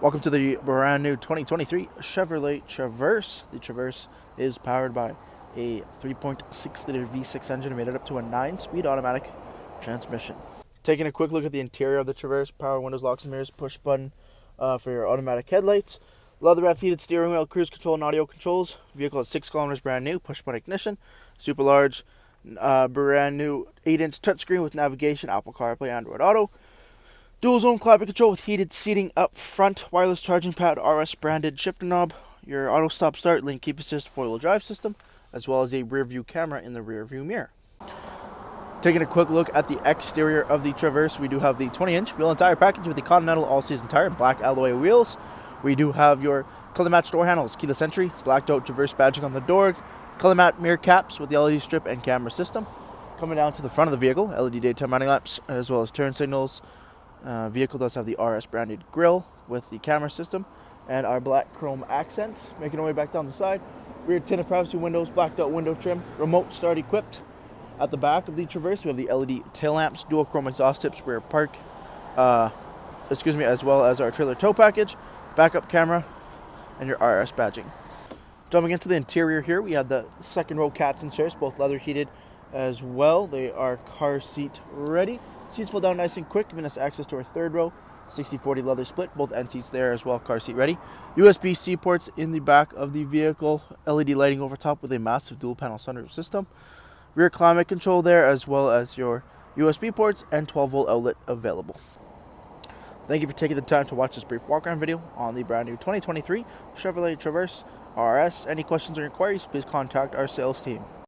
Welcome to the brand new 2023 Chevrolet Traverse. The Traverse is powered by a 3.6 liter V6 engine made it up to a 9-speed automatic transmission. Taking a quick look at the interior of the Traverse: power windows, locks and mirrors, push button for your automatic headlights, leather wrapped heated steering wheel, cruise control and audio controls. Vehicle is 6 kilometers brand new, push button ignition, super large, brand new 8-inch touchscreen with navigation, Apple CarPlay, Android Auto. Dual zone climate control with heated seating up front, wireless charging pad, RS branded shifter knob, your auto stop start, lane keep assist 4-wheel drive system, as well as a rear view camera in the rear view mirror. Taking a quick look at the exterior of the Traverse, we do have the 20-inch wheel and tire package with the Continental all-season tire, black alloy wheels. We do have your color match door handles, keyless entry, blacked out Traverse badging on the door, color matte mirror caps with the LED strip and camera system. Coming down to the front of the vehicle, LED daytime running lamps, as well as turn signals. Vehicle does have the RS branded grille with the camera system and our black chrome accents. Making our way back down the side, rear tinted privacy windows, blacked out window trim, remote start equipped. At the back of the Traverse, we have the LED tail lamps, dual chrome exhaust tips, rear park, as well as our trailer tow package, backup camera, and your RS badging. Jumping into the interior here, we have the second row captain's chairs, both leather heated as well. They are car seat ready. Seats fold down nice and quick, giving us access to our third row. 60/40 leather split, both end seats there as well, car seat ready. USB-C ports in the back of the vehicle, LED lighting over top with a massive dual panel sunroof system. Rear climate control there, as well as your USB ports and 12-volt outlet available. Thank you for taking the time to watch this brief walk-around video on the brand new 2023 Chevrolet Traverse RS. Any questions or inquiries, please contact our sales team.